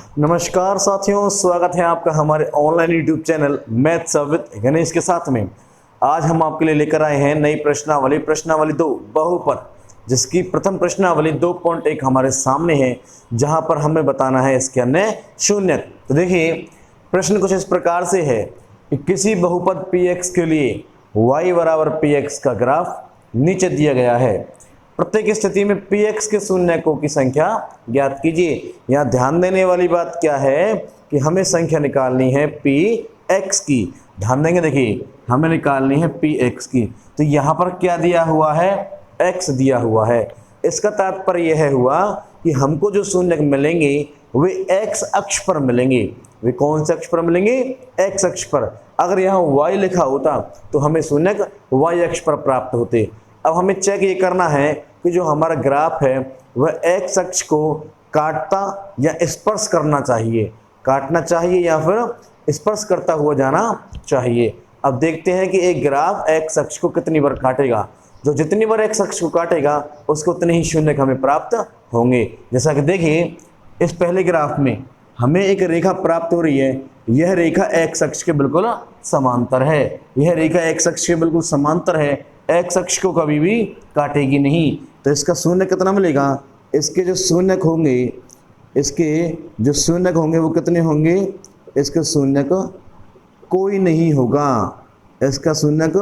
नमस्कार साथियों, स्वागत है आपका हमारे online YouTube channel maths with Ganesh के साथ में। आज हम आपके लिए लेकर आए हैं नई प्रश्नावली 2 बहुपद, जिसकी प्रथम प्रश्नावली 2.1 हमारे सामने है, जहां पर हमें बताना है इसके अन्य शून्य। तो देखिए, प्रश्न कुछ इस प्रकार से है कि किसी बहुपद px के लिए y बराबर px का ग्राफ नीचे दिया गया है। प्रत्येक स्थिति में px के शून्यकों की संख्या ज्ञात कीजिए। यहाँ ध्यान देने वाली बात क्या है कि हमें संख्या निकालनी है px की। ध्यान देंगे, देखिए हमें निकालनी है px की। तो यहाँ पर क्या दिया हुआ है, x दिया हुआ है। इसका तात्पर्य यह हुआ कि हमको जो शून्यक मिलेंगे वे x अक्ष पर मिलेंगे। वे कौन से अक्ष पर मिलेंगे? x अक्ष पर। अगर यहाँ y लिखा होता तो हमें शून्यक y अक्ष पर प्राप्त होते। अब हमें चेक ये करना है कि जो हमारा ग्राफ है वह x अक्ष को काटता या स्पर्श करना चाहिए, काटना चाहिए या फिर स्पर्श करता हुआ जाना चाहिए। अब देखते हैं कि एक ग्राफ x अक्ष को कितनी बार काटेगा। जो जितनी बार x अक्ष को काटेगा उसको उतने ही शून्यक हमें प्राप्त होंगे। जैसा कि देखिए, इस पहले ग्राफ में हमें एक रेखा प्राप्त हो रही है। यह रेखा x अक्ष के बिल्कुल समांतर है। यह रेखा x अक्ष के बिल्कुल समांतर है, x अक्ष को कभी भी काटेगी नहीं। तो इसका शून्य कितना मिलेगा? इसके जो शून्यक होंगे वो कितने होंगे? इसके शून्यक कोई नहीं होगा। इसका शून्यक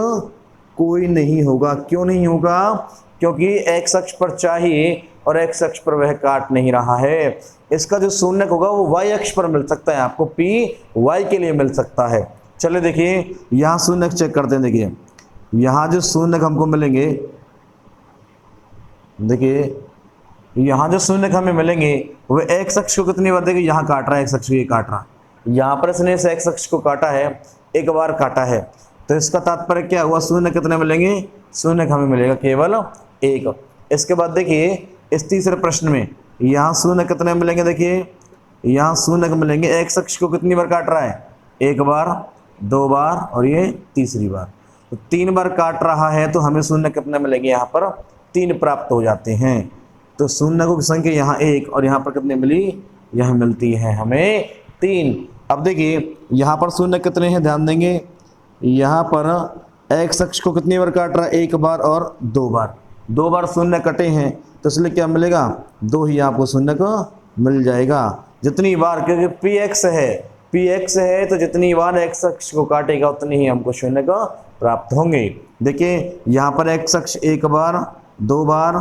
कोई नहीं होगा। क्यों नहीं होगा? क्योंकि x अक्ष पर चाहिए और x अक्ष पर वह काट नहीं रहा है। इसका जो शून्यक होगा वो y अक्ष पर मिल सकता है, आपको p y के लिए मिल सकता है। चलिए देखिए, यहाँ शून्यक चेक करते हैं। देखिए यहाँ जो शून्यक हमको मिलेंगे, देखिए यहाँ जो शून्यक हमें मिलेंगे वो x अक्ष को कितनी बार, देखिए यहाँ काट रहा है, x अक्ष को ये काट रहा है। यहाँ पर इसने इस x अक्ष को काटा है, एक बार काटा है। तो इसका तात्पर्य क्या हुआ? शून्य कितने मिलेंगे? शून्यक हमें मिलेगा केवल 1। इसके बाद देखिए, इस तीसरे प्रश्न में यहाँ शून्य कितने मिलेंगे? देखिए यहाँ शून्यक मिलेंगे, x अक्ष को कितनी बार काट रहा है? एक बार, 2 बार और ये तीसरी बार। तो 3 बार काट रहा है, तो हमें शून्य कितने मिलेंगे? यहाँ पर 3 प्राप्त हो जाते हैं। तो शून्यकों की संख्या यहाँ 1 और यहाँ पर कितने मिली? यह मिलती है हमें 3। अब देखिए यहाँ पर शून्य कितने हैं, ध्यान देंगे। यहाँ पर x अक्ष को कितनी बार काट रहा है? 1 बार और 2 बार। 2 बार शून्य कटे हैं, तो इसलिए क्या मिलेगा? 2 ही आपको शून्यक मिल जाएगा। जितनी बार, क्योंकि px है तो जितनी बार x अक्ष को काटेगा उतनी ही हमको शून्यक प्राप्त होंगे। देखिए यहाँ पर x अक्ष 1 बार, 2 बार,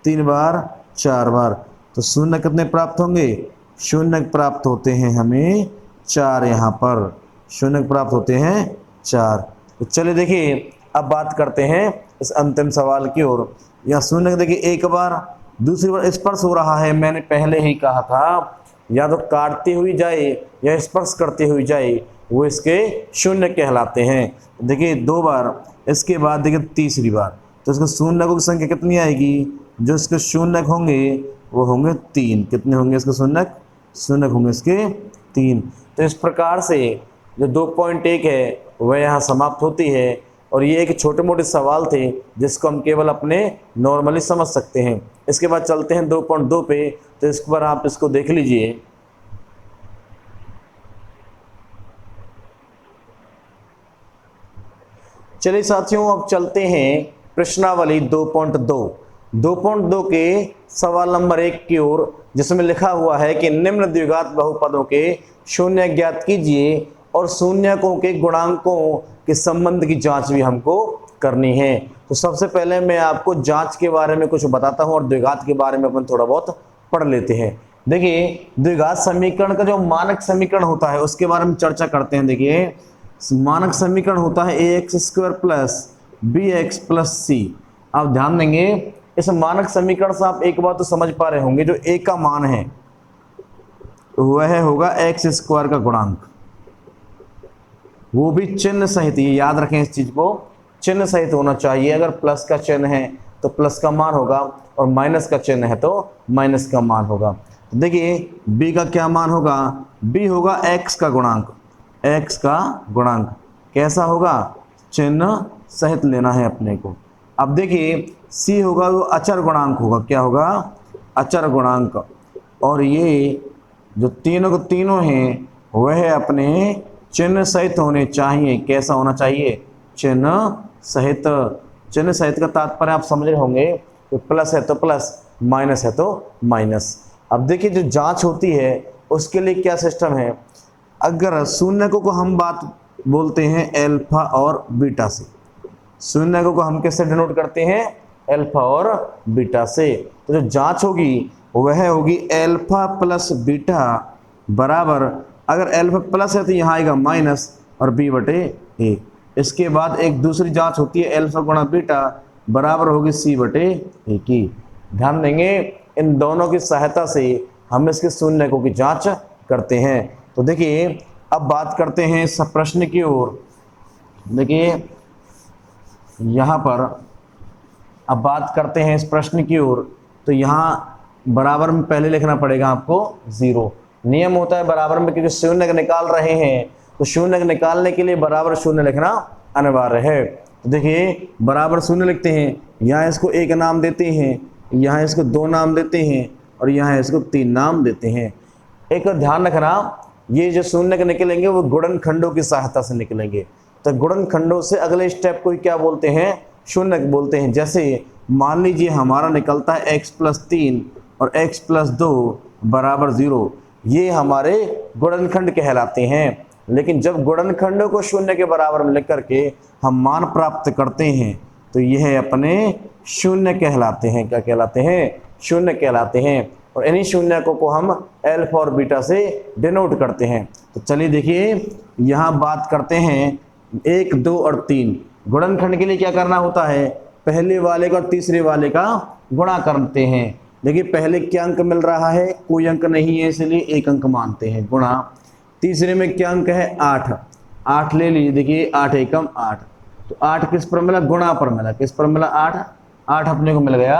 3 बार, 4 बार। तो शून्य कितने प्राप्त होंगे? शून्य प्राप्त होते हैं हमें 4। यहाँ पर शून्य प्राप्त होते हैं 4। तो चलिए देखिए, अब बात करते हैं इस अंतिम सवाल की ओर। यहाँ शून्य देखिए 1 बार, दूसरी बार स्पर्श हो रहा है। मैंने पहले ही कहा था, या तो काटती हुई जाए या स्पर्श करती हुई जाए, वो इसके शून्य कहलाते हैं। देखिए 2 बार, इसके बाद देखिए तीसरी बार, तो इसके शून्यकों की संख्या कितनी आएगी? जो इसके शून्यक होंगे वो होंगे 3। कितने होंगे इसके शून्यक? शून्यक होंगे इसके 3। तो इस प्रकार से जो 2.1 है वह यहाँ समाप्त होती है। और ये एक छोटे मोटे सवाल थे जिसको हम केवल अपने नॉर्मली समझ सकते हैं। इसके बाद चलते हैं 2.2 पे। तो इस पर आप इसको देख लीजिए। चलिए साथियों, अब चलते हैं प्रश्नावली 2.2। 2.2 के सवाल नंबर 1 की ओर, जिसमें लिखा हुआ है कि निम्न द्विघात बहुपदों के शून्य ज्ञात कीजिए और शून्यकों के गुणांकों के संबंध की जांच भी हमको करनी है। तो सबसे पहले मैं आपको जांच के बारे में कुछ बताता हूं और द्विघात के बारे में अपन थोड़ा बहुत पढ़ लेते हैं। देखिए द्विघात समीकरण का जो मानक समीकरण होता है उसके बारे में चर्चा करते हैं। देखिए मानक समीकरण होता है ax² plus bx plus c। आप ध्यान देंगे, इस मानक समीकरण से आप एक बात तो समझ पा रहे होंगे, जो a का मान है वह होगा x² का गुणांक, वो भी चिन्ह सहित। ये याद रखें, इस चीज को चिन्ह सहित होना चाहिए। अगर प्लस का चिन्ह है तो प्लस का मान होगा और माइनस का चिन्ह है तो माइनस का मान होगा। तो देखिए b का क्या मान होगा? b होगा x का गुणांक। x का गुणांक कैसा होगा? चिन्ह सहित लेना है अपने को। अब देखिए c होगा वो अचर गुणांक होगा। क्या होगा? अचर गुणांक। और ये जो तीनों को तीनों हैं वह अपने चिन्ह सहित होने चाहिए। कैसा होना चाहिए? चिन्ह सहित। चिन्ह सहित का तात्पर्य आप समझ रहे होंगे कि प्लस है तो प्लस, माइनस है तो माइनस। अब देखिए जो जांच होती है उसके लिए क्या सिस्टम है। अगर शून्यकों को हम बात बोलते हैं अल्फा और बीटा से, शून्यकों को हम किससे डिनोट करते हैं? अल्फा और बीटा से। तो जो जांच होगी वह होगी अल्फा प्लस बीटा बराबर, अगर अल्फा प्लस है तो यहाँ आएगा माइनस और बी बटे ए। इसके बाद एक दूसरी जांच होती है अल्फा गुणा बीटा बराबर होगी सी बटे ए की। ध्यान देंगे इन दोनों की सहायता से हम इसके शून्यकों की जांच करते हैं। तो देखिए अब बात करते हैं इस प्रश्न की ओर। देखिए यहाँ पर अब बात करते हैं इस प्रश्न की ओर। तो यहाँ बराबर में पहले लिखना पड़ेगा आपको 0। नियम होता है बराबर में, क्योंकि शून्य निकाल रहे हैं तो शून्य निकालने के लिए बराबर शून्य लिखना अनिवार्य है। तो देखिए बराबर शून्य लिखते हैं, यहाँ इसको 1 नाम देते हैं, यहाँ इसको 2 नाम देते हैं और यहाँ इसको 3 नाम देते हैं। एक ध्यान रखना, ये जो शून्य निकलेंगे वो गुणनखंडों की सहायता से निकलेंगे। तो गुणनखंडों से अगले स्टेप को क्या बोलते हैं? शून्य बोलते हैं। जैसे मान लीजिए हमारा निकलता है x + 3 और x + 2 बराबर 0, ये हमारे गुणनखंड कहलाते हैं। लेकिन जब गुणनखंडों को शून्य के बराबर में लिख करके हम मान प्राप्त करते हैं तो यह अपने शून्य कहलाते हैं। क्या कहलाते हैं? शून्य कहलाते हैं। और इन्हीं शून्यकों को हम अल्फा और बीटा से डिनोट करते हैं। तो चलिए देखिए यहाँ बात करते हैं 1, 2 और 3। गुणनखंड के लिए क्या करना होता है? पहले वाले का और तीसरे वाले का गुणा करते हैं। देखिए पहले क्या अंक मिल रहा है? कोई अंक नहीं है, इसलिए 1 अंक मानते हैं, गुणा। तीसरे में क्या अंक है? 8। 8 ले लीजिए। देखिए 8 एकम 8, तो 8 किस पर मिला? गुणा पर मिला। किस पर मिला? 8। 8 अपने को मिल गया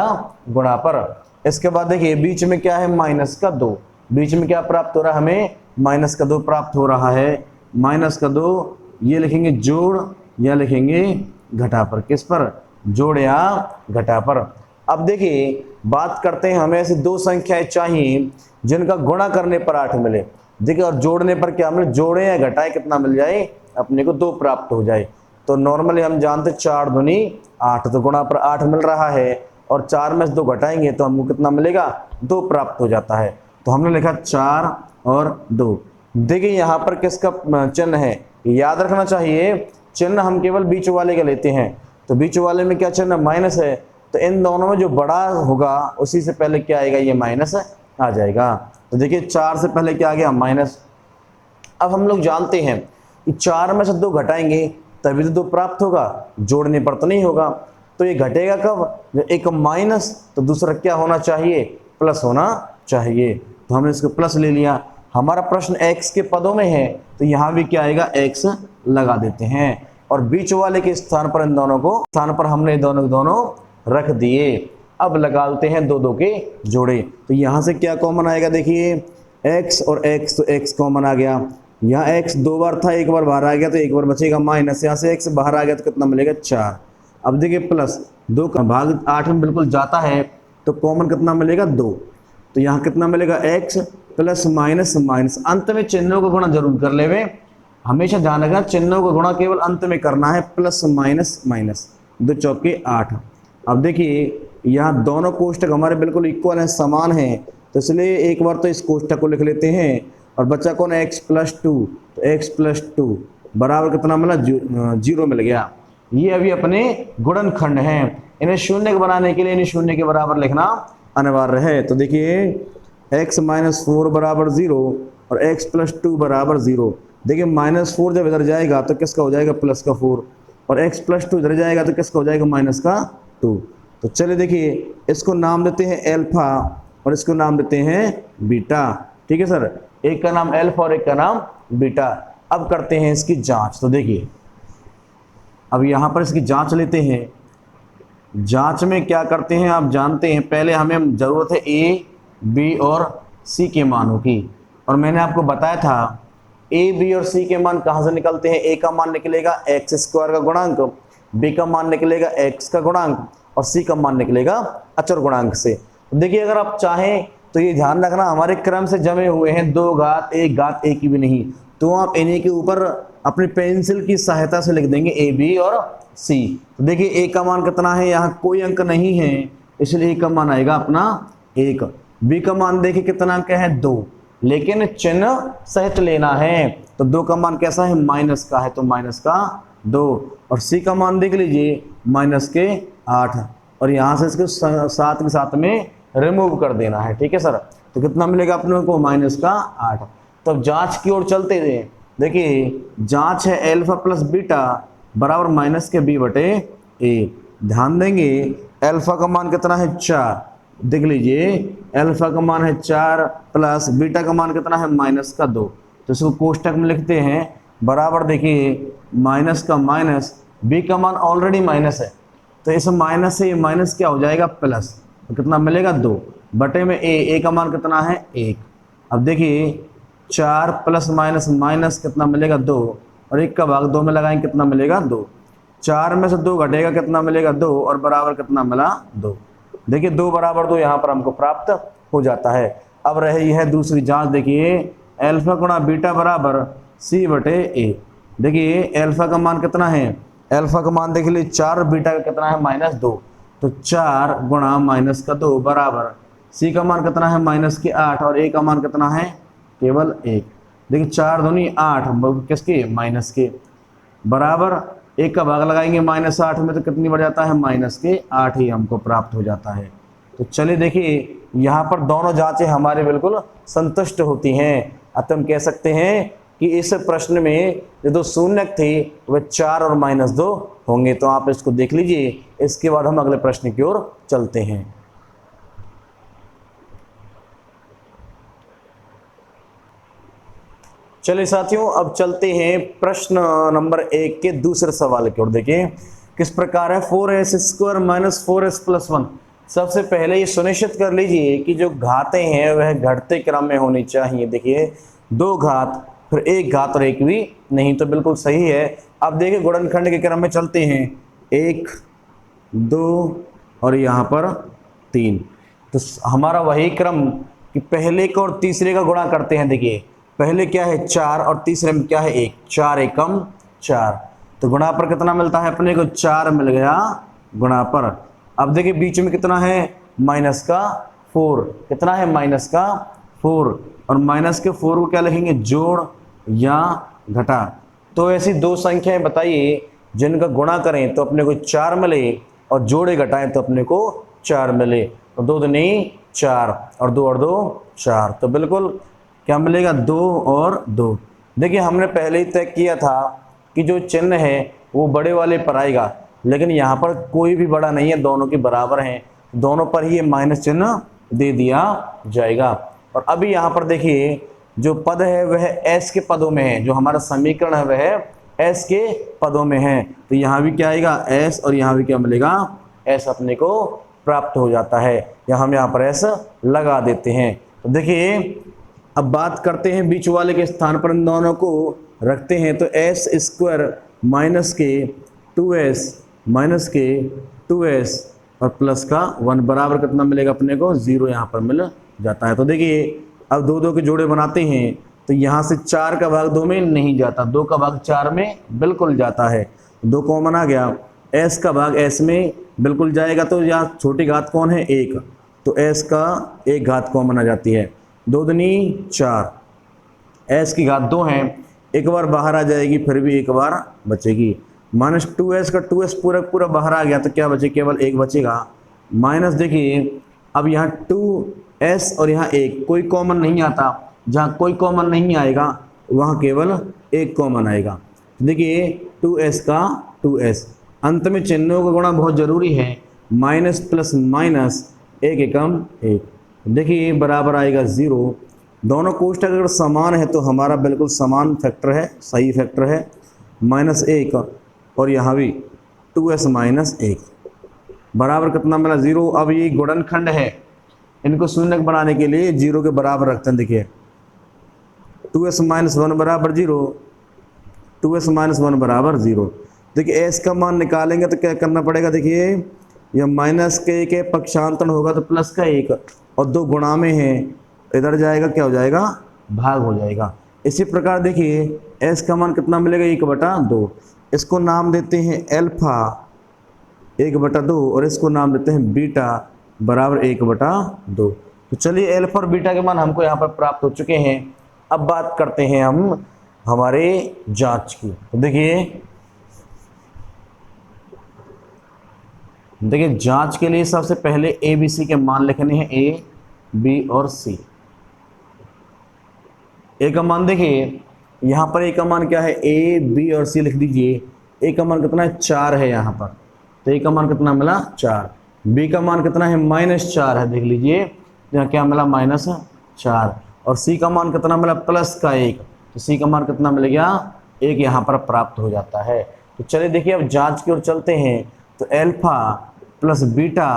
गुणा पर। इसके बाद देखिए बीच में क्या है? -2। बीच में क्या प्राप्त हो रहा है हमें? -2 प्राप्त हो रहा है। -2 ये लिखेंगे जोड़ या लिखेंगे घटा पर। किस पर? जोड़ या घटा पर। अब देखिए बात करते हैं, हमें ऐसी 2 संख्याएं चाहिए जिनका गुणा करने पर 8 मिले। देखिए और जोड़ने पर क्या मिले? जोड़े या घटाए कितना मिल जाए? अपने को 2 प्राप्त हो जाए। तो नॉर्मली हम जानते 4 दूनी 8, तो गुणा पर 8 मिल रहा है और 4 में से 2 घटाएंगे तो हमको कितना मिलेगा? 2 प्राप्त हो जाता है। तो हमने लिखा 4 और 2। देखिए यहाँ पर किसका चिन्ह है याद रखना चाहिए। चिन्ह हम केवल बीच वाले का लेते हैं। तो बीच वाले में क्या चिन्ह? माइनस है। तो इन दोनों में जो बड़ा होगा उसी से पहले क्या आएगा? ये माइनस आ जाएगा। तो देखिए 4 से पहले क्या आ गया? माइनस। अब हम लोग जानते हैं कि 4 में से 2 घटाएंगे तभी तो 2 प्राप्त होगा, जोड़ने पर तो नहीं होगा। तो ये घटेगा कब? जब एक माइनस तो दूसरा क्या होना चाहिए? प्लस होना चाहिए। तो हमने इसको प्लस ले लिया। हमारा प्रश्न x के पदों में है तो यहाँ भी क्या आएगा? x लगा देते हैं और बीच वाले के स्थान पर इन दोनों को हमने दोनों रख दिए। अब लगाते हैं 2 2 के जोड़े। तो यहाँ से क्या कॉमन आएगा? देखिए x और x, तो x कॉमन आ गया। यहाँ x 2 बार था, 1 बार बाहर आ गया तो 1 बार बचेगा माइनस। यहाँ से x बाहर आ गया तो कितना मिलेगा? 4। अब देखिए प्लस 2 का भाग 8 में बिल्कुल जाता है तो कॉमन कितना मिलेगा? 2। तो यहाँ कितना मिलेगा? x plus minus minus. अंत में चिन्हों का गुणा जरूर कर लेवे। हमेशा ध्यान रखना चिन्हों का गुणा केवल अंत में करना है। प्लस माइनस माइनस, 2 चौके 8। अब देखिए यहाँ दोनों कोष्टक हमारे बिल्कुल इक्वल हैं, समान हैं, तो इसलिए एक बार तो इस कोष्टक को लिख लेते हैं और बच्चा कौन है? x + 2। तो x + 2 बराबर कितना मिला? 0 मिल गया। ये अभी अपने गुणनखंड हैं। इन्हें शून्य बनाने के लिए इन्हें शून्य के बराबर लिखना अनिवार्य है। तो देखिए x - 4 बराबर 0 और x + 2 बराबर 0। देखिए -4 जब इधर जाएगा तो किसका हो जाएगा? प्लस का 4, और x + 2 इधर जाएगा तो किसका हो जाएगा? माइनस का 2। तो चलिए देखिए इसको नाम देते हैं अल्फा और इसको नाम देते हैं बीटा। ठीक है सर, एक का नाम अल्फा और एक का नाम बीटा। अब करते हैं इसकी जांच। तो देखिए अब यहाँ पर इसकी जांच लेते हैं। जांच में क्या करते हैं आप जानते हैं। पहले हमें ज़रूरत है a, b और c के मानों की, और मैंने आपको बताया था a, b और c के मान कहाँ से निकलते हैं। a का मान निकलेगा x² का गुणांक, b का मान निकलेगा x का गुणांक और c का मान निकलेगा अचर गुणांक से। देखिए अगर आप चाहें तो ये ध्यान रखना हमारे क्रम से जमे हुए हैं, 2 घात 1 घात 1 की भी नहीं, तो आप इन्हीं के ऊपर अपनी पेंसिल की सहायता से लिख देंगे ए बी और सी। तो देखिए ए का मान कितना है, यहाँ कोई अंक नहीं है इसलिए ए का मान आएगा अपना 1। बी का मान देखिए कितना अंक है 2, लेकिन चिन्ह सहित लेना है, तो 2 का मान कैसा है, माइनस का है, तो माइनस का 2। और सी का मान देख लीजिए माइनस के 8, और यहाँ से इसको 7 के साथ में रिमूव कर देना है, ठीक है सर। तो कितना मिलेगा अपने को, माइनस का 8। तो अब जांच की ओर चलते हैं। देखिए जांच है अल्फा प्लस बीटा बराबर माइनस के बी बटे ए। ध्यान देंगे अल्फा का मान कितना है 4, देख लीजिए अल्फा का मान है 4 प्लस बीटा का मान कितना है माइनस का 2, तो इसको कोष्टक में लिखते हैं बराबर, देखिए माइनस का माइनस, बी का मान ऑलरेडी माइनस है, तो इस माइनस से ये माइनस क्या हो जाएगा प्लस, तो कितना मिलेगा 2 बटे में ए का मान कितना है 1। अब देखिए 4 प्लस माइनस माइनस कितना मिलेगा 2, और 1 का भाग 2 में लगाएंगे कितना मिलेगा 2, 4 में से 2 घटेगा कितना मिलेगा 2, और बराबर कितना मिला 2। देखिए 2 बराबर 2 यहाँ पर हमको प्राप्त हो जाता है। अब रही है दूसरी जांच, देखिए अल्फा गुणा बीटा बराबर सी बटे ए। देखिए अल्फा का मान कितना है, अल्फा का मान देख लीजिए 4 और बीटा का कितना है -2, तो 4 गुणा माइनस का 2 बराबर सी का मान कितना है माइनस के 8, और ए का मान कितना है केवल 1। देखिए 4 दूनी 8 किसके माइनस के, बराबर 1 का भाग लगाएंगे -8 में तो कितनी बढ़ जाता है माइनस के 8 ही हमको प्राप्त हो जाता है। तो चलिए देखिए यहाँ पर दोनों जांचें हमारे बिल्कुल संतुष्ट होती हैं, अतः हम कह सकते हैं कि इस प्रश्न में जो 2 शून्यक थे वह 4 और -2 होंगे। तो आप इसको देख लीजिए, इसके बाद हम अगले प्रश्न की ओर चलते हैं। चलिए साथियों अब चलते हैं प्रश्न नंबर 1 के दूसरे सवाल की ओर। देखिए किस प्रकार है, 4s² - 4s+1। सबसे पहले ये सुनिश्चित कर लीजिए कि जो घातें हैं वह घटते क्रम में होनी चाहिए। देखिए 2 घात फिर 1 घात और 1 भी नहीं, तो बिल्कुल सही है। अब देखिए गुणनखंड के क्रम में चलते हैं, 1 2 और यहाँ पर 3, तो हमारा वही क्रम कि पहले का और तीसरे का गुणा करते हैं। देखिए पहले क्या है 4 और तीसरे में क्या है 1, 4 एकम 4, तो गुणा पर कितना मिलता है अपने को 4 मिल गया गुणा पर। अब देखिए बीच में कितना है माइनस का 4, कितना है माइनस का 4, और माइनस के 4 को क्या लिखेंगे जोड़ या घटा। तो ऐसी 2 संख्याएं बताइए जिनका गुणा करें तो अपने को 4 मिले और जोड़े घटाएं तो अपने को 4 मिले, तो 2 दूनी 4 और 2 और 2 4, तो बिल्कुल क्या मिलेगा 2 और 2। देखिए हमने पहले ही तय किया था कि जो चिन्ह है वो बड़े वाले पर आएगा, लेकिन यहाँ पर कोई भी बड़ा नहीं है, दोनों के बराबर हैं, दोनों पर ही ये माइनस चिन्ह दे दिया जाएगा। और अभी यहाँ पर देखिए जो पद है वह s के पदों में है, जो हमारा समीकरण है वह s के पदों में है, तो यहाँ भी क्या आएगा s और यहाँ भी क्या मिलेगा s अपने को प्राप्त हो जाता है, या हम यहाँ पर s लगा देते हैं। तो देखिए अब बात करते हैं बीच वाले के स्थान पर इन दोनों को रखते हैं, तो s² माइनस के 2s माइनस के 2s और प्लस का 1 बराबर कितना मिलेगा अपने को 0 यहाँ पर मिल जाता है। तो देखिए अब 2 2 के जोड़े बनाते हैं, तो यहाँ से 4 का भाग 2 में नहीं जाता, 2 का भाग 4 में बिल्कुल जाता है, 2 कॉमन आ गया, s का भाग s में बिल्कुल जाएगा, तो यहाँ छोटी घात कौन है 1, तो s का 1 घात कॉमन आ जाती है, 2 दूनी 4, s की घात 2 है, एक बार बाहर आ जाएगी फिर भी एक बार बचेगी, -2s का 2s पूरा पूरा बाहर आ गया, तो क्या बचे केवल 1 बचेगा, माइनस देखिए अब यहाँ 2s और यहाँ 1 कोई कॉमन नहीं आता, जहाँ कोई कॉमन नहीं आएगा वहाँ केवल 1 कॉमन आएगा। देखिए 2s का 2s, अंत में चिन्हों का गुणा बहुत जरूरी है, माइनस प्लस माइनस 1 एकम 1, देखिए बराबर आएगा 0। दोनों कोष्ठक अगर समान है तो हमारा बिल्कुल समान फैक्टर है, सही फैक्टर है, -1 और यहाँ भी 2s - 1 बराबर कितना मिला 0। अब ये गुणनखंड है, इनको शून्यक बनाने के लिए 0 के बराबर रखते हैं। देखिए 2s - 1 बराबर 0, 2s - 1 बराबर 0। देखिए s का मान निकालेंगे तो क्या करना पड़ेगा, देखिए या माइनस के एक पक्षांतर होगा तो प्लस का एक, और 2 गुणा में है, इधर जाएगा क्या हो जाएगा, भाग हो जाएगा। इसी प्रकार देखिए s का मान कितना मिलेगा, 1/2। इसको नाम देते हैं अल्फा 1/2 और इसको नाम देते हैं बीटा बराबर 1/2। तो चलिए अल्फा और बीटा के मान हमको यहाँ पर प्राप्त हो चुके हैं। अब बात करते हैं हम हमारे जांच की। तो देखिए जांच के लिए सबसे पहले ए बी सी के मान लिखने हैं, ए बी और सी। ए का मान देखिए यहाँ पर ए का मान क्या है, ए बी और सी लिख दीजिए। ए का मान कितना है, 4 है यहाँ पर, तो ए का मान कितना मिला, 4। बी का मान कितना है, -4 है, देख लीजिए यहाँ क्या मिला, -4। और सी का मान कितना मिला, +1, तो सी का मान कितना मिल गया, 1 यहाँ पर प्राप्त हो जाता है। तो चलिए देखिए अब जांच की ओर चलते हैं। तो अल्फा प्लस बीटा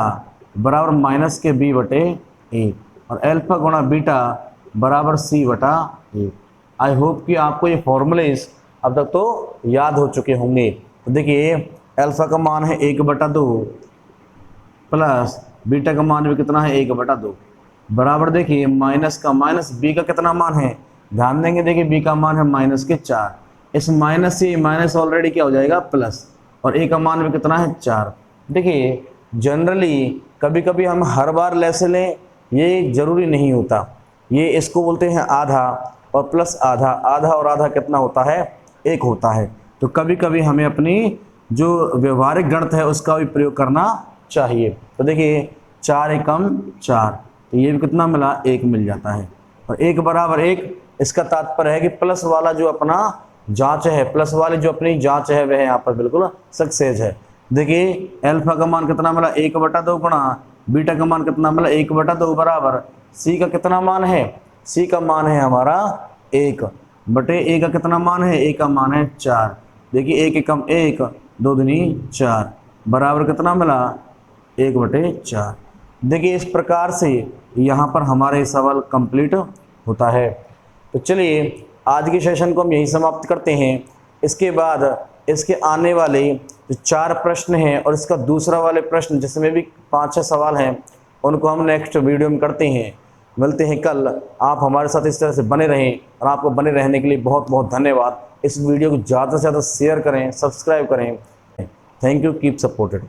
बराबर -b/a और अल्फा गुणा बीटा बराबर c/a। आई होप कि आपको ये फॉर्मूलेस अब तक तो याद हो चुके होंगे। तो देखिए अल्फा का मान है 1/2 प्लस बीटा का मान भी कितना है, 1/2 बराबर देखिए माइनस का माइनस बी का कितना मान है, ध्यान देंगे देखिए बी का मान है -4। इस माइनस से माइनस ऑलरेडी क्या हो जाएगा, प्लस, और ए का मान भी कितना है, 4। देखिए जनरली कभी कभी हम हर बार लेसे लें, ये जरूरी नहीं होता। ये इसको बोलते हैं आधा और प्लस आधा, आधा और आधा कितना होता है, 1 होता है। तो कभी कभी हमें अपनी जो व्यवहारिक गणित है उसका भी प्रयोग करना चाहिए। तो देखिए 4 एकम 4, तो ये भी कितना मिला, 1 मिल जाता है। और 1 बराबर 1, इसका तात्पर्य है कि प्लस वाला जो अपना जांच है, प्लस वाली जो अपनी जांच है वह यहाँ पर बिल्कुल सक्सेस है। देखिए अल्फा का मान कितना मिला, 1/2 गुणा बीटा का मान कितना मिला, 1/2 बराबर सी का कितना मान है, सी का मान है हमारा 1/a का कितना मान है, a का मान है 4। देखिए 1 एकम 1, 2 दूनी 4 बराबर कितना मिला, 1/4। देखिए इस प्रकार से यहाँ पर हमारे सवाल कंप्लीट होता है। तो चलिए आज के सेशन को हम यही समाप्त करते हैं। इसके बाद इसके आने वाले जो 4 प्रश्न हैं और इसका दूसरा वाले प्रश्न जिसमें भी 5-6 सवाल हैं, उनको हम नेक्स्ट वीडियो में करते हैं। मिलते हैं कल। आप हमारे साथ इस तरह से बने रहें, और आपको बने रहने के लिए बहुत बहुत धन्यवाद। इस वीडियो को ज़्यादा से ज़्यादा शेयर करें, सब्सक्राइब करें। Thank you, keep supported.